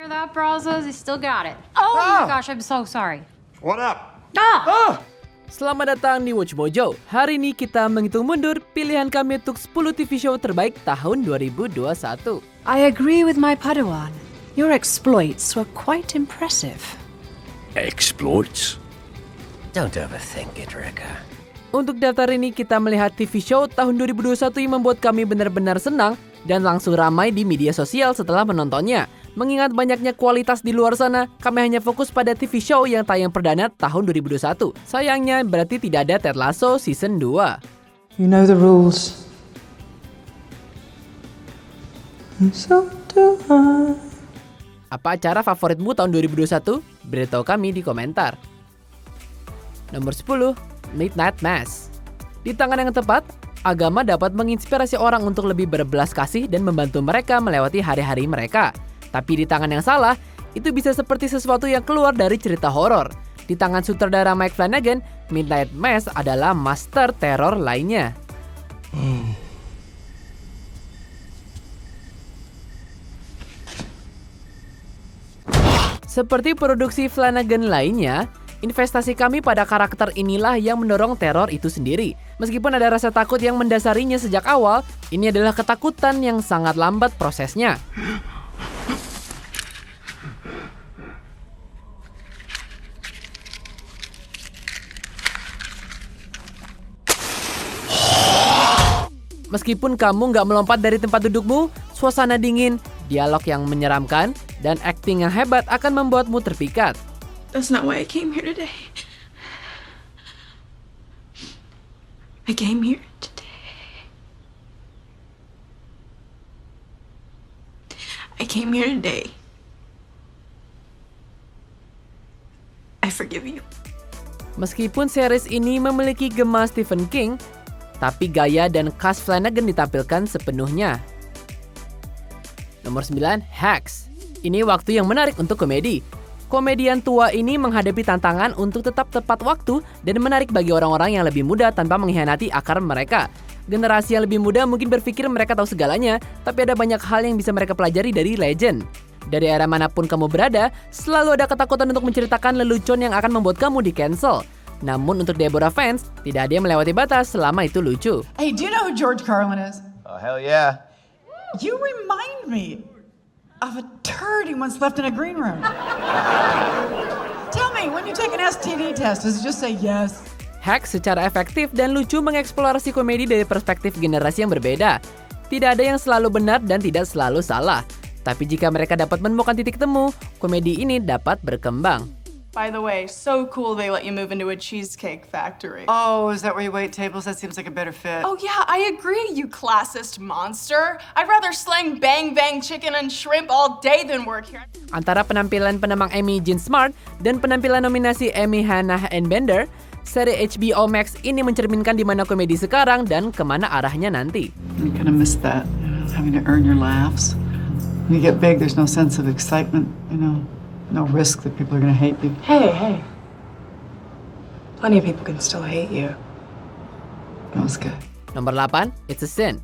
Hear that, Brazos? He still got it. Oh my gosh, I'm so sorry. What up? Selamat datang di Watch Mojo. Hari ini kita menghitung mundur pilihan kami untuk 10 TV show terbaik tahun 2021. I agree with my Padawan. Your exploits were quite impressive. Exploits? Don't overthink it, Rika. Untuk daftar ini kita melihat TV show tahun 2021 yang membuat kami benar-benar senang dan langsung ramai di media sosial setelah menontonnya. Mengingat banyaknya kualitas di luar sana, kami hanya fokus pada TV show yang tayang perdana tahun 2021. Sayangnya berarti tidak ada Ted Lasso Season 2. You know the rules. And so do I. Apa acara favoritmu tahun 2021? Beritahu kami di komentar. Nomor 10, Midnight Mass. Di tangan yang tepat, agama dapat menginspirasi orang untuk lebih berbelas kasih dan membantu mereka melewati hari-hari mereka. Tapi di tangan yang salah, itu bisa seperti sesuatu yang keluar dari cerita horor. Di tangan sutradara Mike Flanagan, Midnight Mass adalah master teror lainnya. Seperti produksi Flanagan lainnya, investasi kami pada karakter inilah yang mendorong teror itu sendiri. Meskipun ada rasa takut yang mendasarinya sejak awal, ini adalah ketakutan yang sangat lambat prosesnya. Meskipun kamu nggak melompat dari tempat dudukmu, suasana dingin, dialog yang menyeramkan, dan akting yang hebat akan membuatmu terpikat. That's not why I came here today. I came here today. I came here today. I forgive you. Meskipun series ini memiliki gema Stephen King, tapi gaya dan cast Flanagan ditampilkan sepenuhnya. Nomor 9, Hacks. Ini waktu yang menarik untuk komedi. Komedian tua ini menghadapi tantangan untuk tetap tepat waktu dan menarik bagi orang-orang yang lebih muda tanpa mengkhianati akar mereka. Generasi yang lebih muda mungkin berpikir mereka tahu segalanya, tapi ada banyak hal yang bisa mereka pelajari dari Legend. Dari era manapun kamu berada, selalu ada ketakutan untuk menceritakan lelucon yang akan membuat kamu di-cancel. Namun untuk Deborah fans, tidak ada yang melewati batas selama itu lucu. Hey, do you know who George Carlin is? Oh, hell yeah. You remind me of a turd he once left in a green room. Tell me, when you take an STD test, does it just say yes? Hacks secara efektif dan lucu mengeksplorasi komedi dari perspektif generasi yang berbeda. Tidak ada yang selalu benar dan tidak selalu salah. Tapi jika mereka dapat menemukan titik temu, komedi ini dapat berkembang. By the way, so cool they let you move into a cheesecake factory. Oh, is that where you wait tables? That seems like a better fit. Oh yeah, I agree, you classist monster. I'd rather slang bang bang chicken and shrimp all day than work here. Antara penampilan penembang Emmy Jean Smart dan penampilan nominasi Emmy Hannah and Bender, seri HBO Max ini mencerminkan di mana komedi sekarang dan kemana arahnya nanti. You kind of miss that, having to earn your laughs. When you get big, there's no sense of excitement, no risk that people are going to hate you. Hey. Plenty of people can still hate you. That was good. Nomor 8, It's a Sin.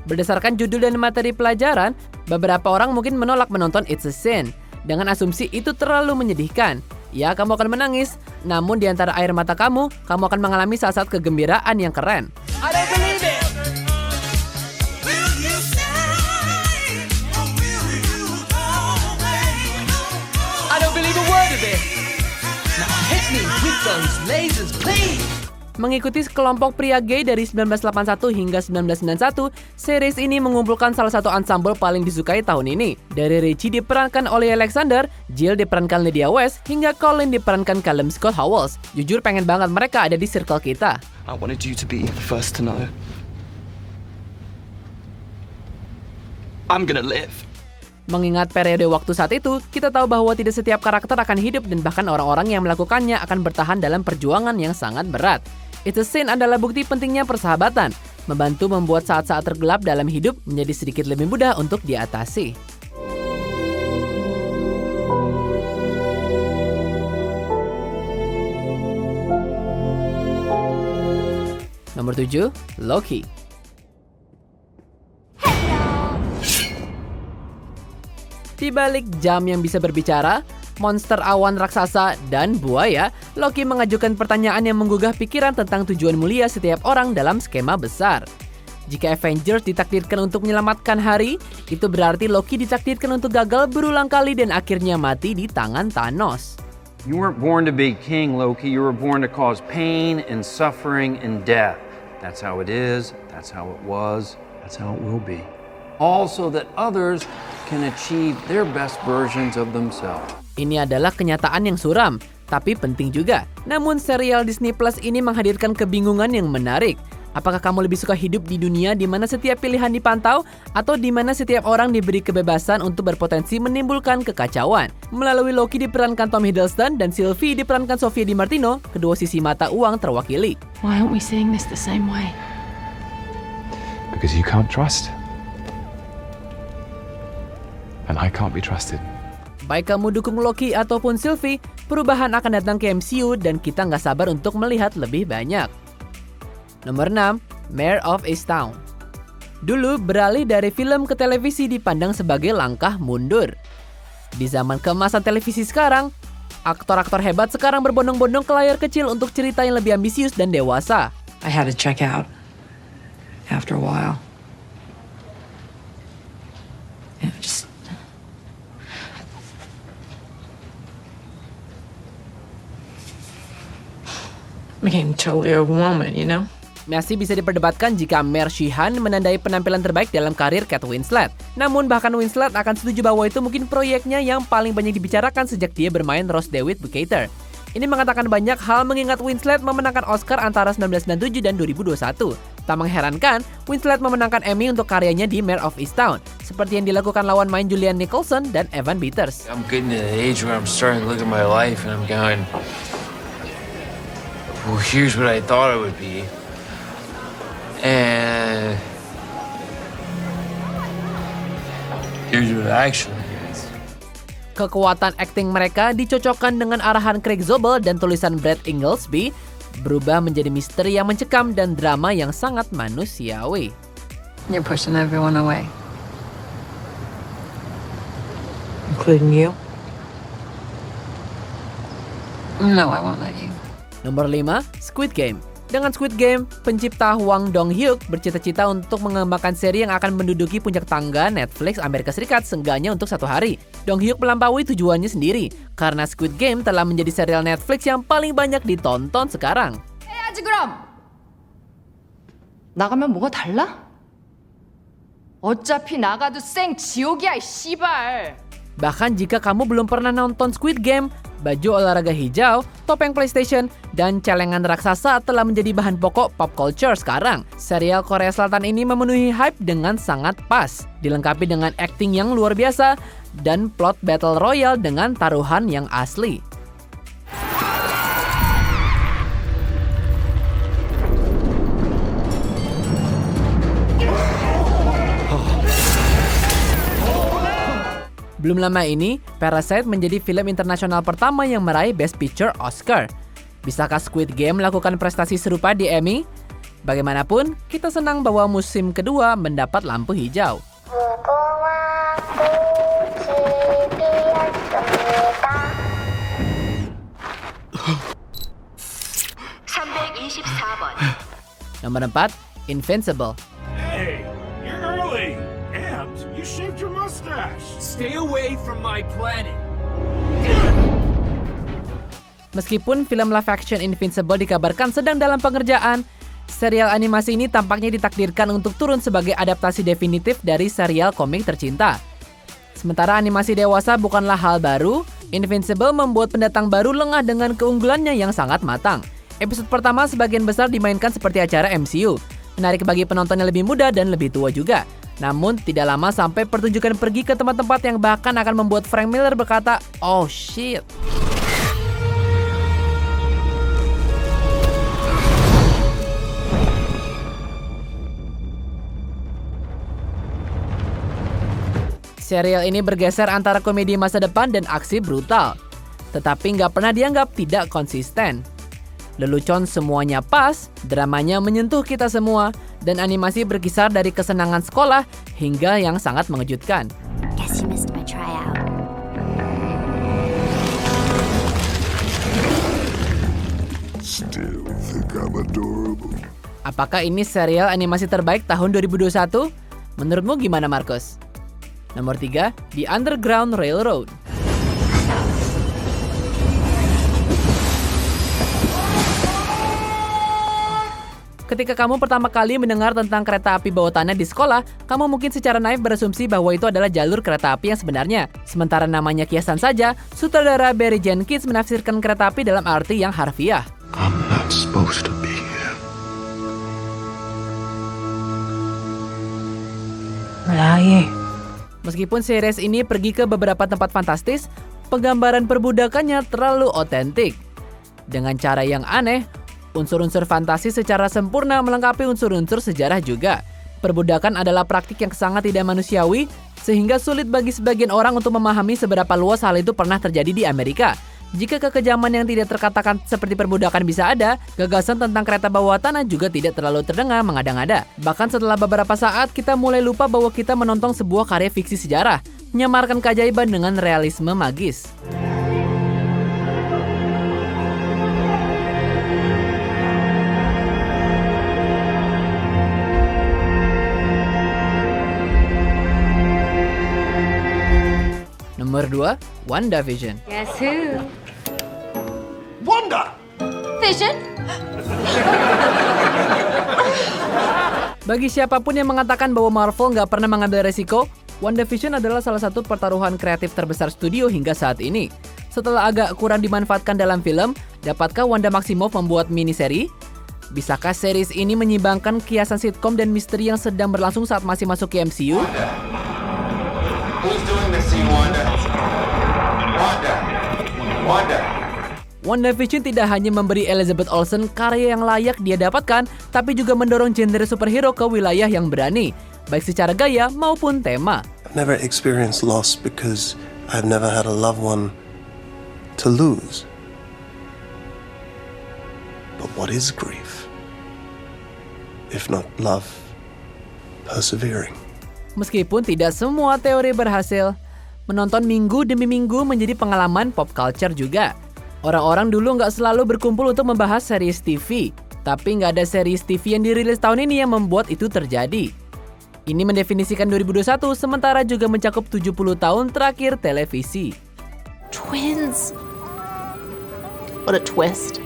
Berdasarkan judul dan materi pelajaran, beberapa orang mungkin menolak menonton It's a Sin dengan asumsi itu terlalu menyedihkan. Ya, kamu akan menangis, namun di antara air mata kamu akan mengalami saat-saat kegembiraan yang keren. I don't believe it! I don't believe a word of it! Now hit me with those lasers, please! Mengikuti sekelompok pria gay dari 1981 hingga 1991, series ini mengumpulkan salah satu ensemble paling disukai tahun ini. Dari Richie diperankan oleh Alexander, Jill diperankan Lydia West, hingga Colin diperankan Callum Scott Howells. Jujur pengen banget mereka ada di circle kita. I wanted you to be first to know. I'm gonna live. Mengingat periode waktu saat itu, kita tahu bahwa tidak setiap karakter akan hidup dan bahkan orang-orang yang melakukannya akan bertahan dalam perjuangan yang sangat berat. It's a Sin adalah bukti pentingnya persahabatan, membantu membuat saat-saat tergelap dalam hidup menjadi sedikit lebih mudah untuk diatasi. Nomor 7, Loki. Di Di balik jam yang bisa berbicara, monster awan raksasa, dan buaya, Loki mengajukan pertanyaan yang menggugah pikiran tentang tujuan mulia setiap orang dalam skema besar. Jika Avengers ditakdirkan untuk menyelamatkan hari, itu berarti Loki ditakdirkan untuk gagal berulang kali dan akhirnya mati di tangan Thanos. You weren't born to be king, Loki. You were born to cause pain and suffering and death. That's how it is, that's how it was, that's how it will be. All so that others can achieve their best versions of themselves. Ini adalah kenyataan yang suram, tapi penting juga. Namun serial Disney Plus ini menghadirkan kebingungan yang menarik. Apakah kamu lebih suka hidup di dunia di mana setiap pilihan dipantau, atau di mana setiap orang diberi kebebasan untuk berpotensi menimbulkan kekacauan? Melalui Loki diperankan Tom Hiddleston dan Sylvie diperankan Sofia Di Martino, kedua sisi mata uang terwakili. Why aren't we seeing this the same way? Because you can't trust. And I can't be trusted. Baik kamu dukung Loki ataupun Sylvie, perubahan akan datang ke MCU dan kita nggak sabar untuk melihat lebih banyak. Nomor 6, Mare of Easttown. Dulu beralih dari film ke televisi dipandang sebagai langkah mundur. Di zaman keemasan televisi sekarang, aktor-aktor hebat sekarang berbondong-bondong ke layar kecil untuk cerita yang lebih ambisius dan dewasa. I had to check out after a while. Just became totally overwhelming, you know? Masih bisa diperdebatkan jika Mare Sheehan menandai penampilan terbaik dalam karir Kate Winslet. Namun bahkan Winslet akan setuju bahwa itu mungkin proyeknya yang paling banyak dibicarakan sejak dia bermain Rose DeWitt Bukater. Ini mengatakan banyak hal mengingat Winslet memenangkan Oscar antara 1997 dan 2021. Tak mengherankan, Winslet memenangkan Emmy untuk karyanya di Mare of Easttown, seperti yang dilakukan lawan main Julianne Nicholson dan Evan Peters. I'm getting to the age where I'm starting to look at my life and I'm going, well, here's what I thought it would be. And here's what it actually is. Kekuatan akting mereka dicocokkan dengan arahan Craig Zobel dan tulisan Brett Inglesby, berubah menjadi misteri yang mencekam dan drama yang sangat manusiawi. You're pushing everyone away. Including you? No, I won't let you. Nomor 5, Squid Game. Dengan Squid Game, pencipta Hwang Dong-hyuk bercita-cita untuk mengembangkan seri yang akan menduduki puncak tangga Netflix Amerika Serikat seenggaknya untuk 1 hari. Dong-hyuk melampaui tujuannya sendiri, karena Squid Game telah menjadi serial Netflix yang paling banyak ditonton sekarang. 해야지 그럼. 나가면 뭐가 달라? 어차피 나가도 생 지옥이야, 이 씨발. Bahkan jika kamu belum pernah nonton Squid Game, baju olahraga hijau, topeng PlayStation, dan celengan raksasa telah menjadi bahan pokok pop culture sekarang. Serial Korea Selatan ini memenuhi hype dengan sangat pas, dilengkapi dengan acting yang luar biasa, dan plot battle royale dengan taruhan yang asli. Belum lama ini, Parasite menjadi film internasional pertama yang meraih Best Picture Oscar. Bisakah Squid Game melakukan prestasi serupa di Emmy? Bagaimanapun, kita senang bahwa musim kedua mendapat lampu hijau. Nomor 4, Invincible. Hey, you're early. And you shaved your mustache. Stay away from my planet. Meskipun film live action Invincible dikabarkan sedang dalam pengerjaan, serial animasi ini tampaknya ditakdirkan untuk turun sebagai adaptasi definitif dari serial komik tercinta. Sementara animasi dewasa bukanlah hal baru, Invincible membuat pendatang baru lengah dengan keunggulannya yang sangat matang. Episode pertama sebagian besar dimainkan seperti acara MCU, menarik bagi penonton yang lebih muda dan lebih tua juga. Namun tidak lama sampai pertunjukan pergi ke tempat-tempat yang bahkan akan membuat Frank Miller berkata, "Oh shit." Serial ini bergeser antara komedi masa depan dan aksi brutal, tetapi nggak pernah dianggap tidak konsisten. Lelucon semuanya pas, dramanya menyentuh kita semua, dan animasi berkisar dari kesenangan sekolah hingga yang sangat mengejutkan. Guess you missed my tryout. Apakah ini serial animasi terbaik tahun 2021? Menurutmu gimana, Markus? Nomor 3, The Underground Railroad. Ketika kamu pertama kali mendengar tentang kereta api bawah tanah di sekolah, kamu mungkin secara naif berasumsi bahwa itu adalah jalur kereta api yang sebenarnya. Sementara namanya kiasan saja, sutradara Barry Jenkins menafsirkan kereta api dalam arti yang harfiah. I'm not supposed to be here. Meskipun series ini pergi ke beberapa tempat fantastis, penggambaran perbudakannya terlalu otentik. Dengan cara yang aneh, unsur-unsur fantasi secara sempurna melengkapi unsur-unsur sejarah juga. Perbudakan adalah praktik yang sangat tidak manusiawi, sehingga sulit bagi sebagian orang untuk memahami seberapa luas hal itu pernah terjadi di Amerika. Jika kekejaman yang tidak terkatakan seperti perbudakan bisa ada, gagasan tentang kereta bawah tanah juga tidak terlalu terdengar mengada-ngada. Bahkan setelah beberapa saat, kita mulai lupa bahwa kita menonton sebuah karya fiksi sejarah, menyamarkan keajaiban dengan realisme magis. Nomor 2, WandaVision. Guess who? Wanda! Vision? Bagi siapapun yang mengatakan bahwa Marvel nggak pernah mengambil resiko, WandaVision adalah salah satu pertaruhan kreatif terbesar studio hingga saat ini. Setelah agak kurang dimanfaatkan dalam film, dapatkah Wanda Maximoff membuat miniseri? Bisakah series ini menyimbangkan kiasan sitkom dan misteri yang sedang berlangsung saat masih masuk ke MCU? Who's doing this to you, Wanda? Wanda. WandaVision tidak hanya memberi Elizabeth Olsen karya yang layak dia dapatkan, tapi juga mendorong genre superhero ke wilayah yang berani, baik secara gaya maupun tema. I've never experienced loss because I've never had a loved one to lose. But what is grief? If not love, persevering. Meskipun tidak semua teori berhasil, menonton minggu demi minggu menjadi pengalaman pop culture juga. Orang-orang dulu nggak selalu berkumpul untuk membahas series TV, tapi nggak ada series TV yang dirilis tahun ini yang membuat itu terjadi. Ini mendefinisikan 2021, sementara juga mencakup 70 tahun terakhir televisi. Twins. What a twist.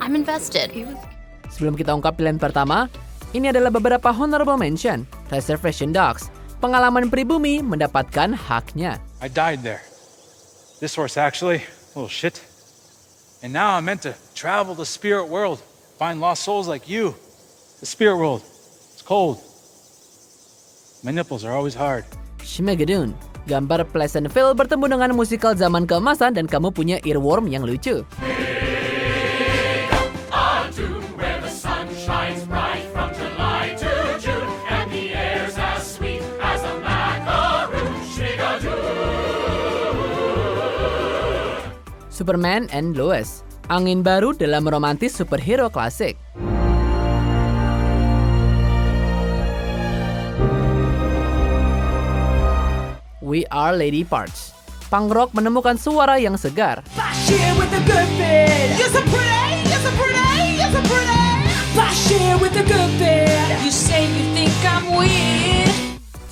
I'm invested. Sebelum kita ungkap pilihan pertama, ini adalah beberapa honorable mention. Reservation Dogs. Pengalaman pribumi mendapatkan haknya. I died there. This horse actually, little shit. And now I'm meant to travel the spirit world, find lost souls like you. The spirit world, it's cold. My nipples are always hard. Shmegadoon. Gambar Pleasantville bertemu dengan musikal zaman keemasan dan kamu punya earworm yang lucu. Superman and Lois, angin baru dalam romantis superhero klasik. We Are Lady Parts. Punk rock menemukan suara yang segar.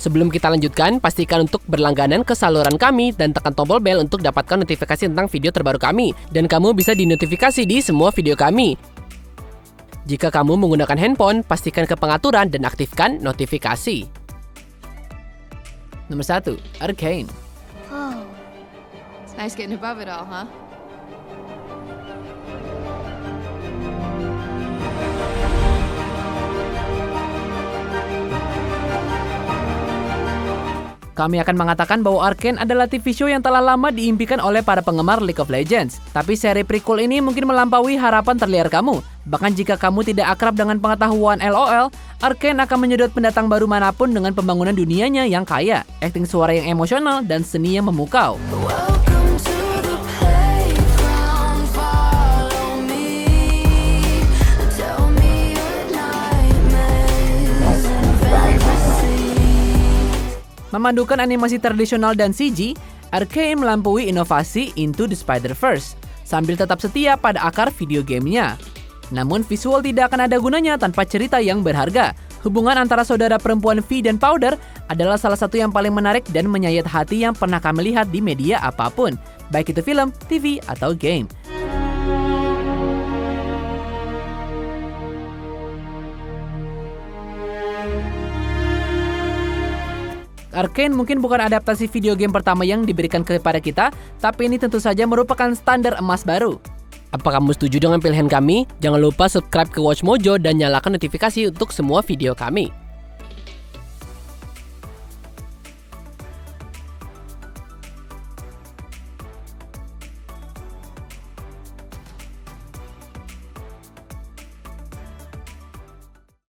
Sebelum kita lanjutkan, pastikan untuk berlangganan ke saluran kami dan tekan tombol bel untuk dapatkan notifikasi tentang video terbaru kami. Dan kamu bisa dinotifikasi di semua video kami. Jika kamu menggunakan handphone, pastikan ke pengaturan dan aktifkan notifikasi. Nomor 1, Arcane. Oh, it's nice getting above it all, huh? Kami akan mengatakan bahwa Arcane adalah TV show yang telah lama diimpikan oleh para penggemar League of Legends. Tapi seri prequel ini mungkin melampaui harapan terliar kamu. Bahkan jika kamu tidak akrab dengan pengetahuan LOL, Arcane akan menyedot pendatang baru manapun dengan pembangunan dunianya yang kaya, akting suara yang emosional, dan seni yang memukau. Memandukan animasi tradisional dan CG, Arcane melampaui inovasi Into the Spider-Verse. sambil tetap setia pada akar video gamenya. Namun visual tidak akan ada gunanya tanpa cerita yang berharga. Hubungan antara saudara perempuan V dan Powder adalah salah satu yang paling menarik dan menyayat hati yang pernah kami lihat di media apapun, baik itu film, TV, atau game. Arcane mungkin bukan adaptasi video game pertama yang diberikan kepada kita, tapi ini tentu saja merupakan standar emas baru. Apa kamu setuju dengan pilihan kami? Jangan lupa subscribe ke Watch Mojo dan nyalakan notifikasi untuk semua video kami.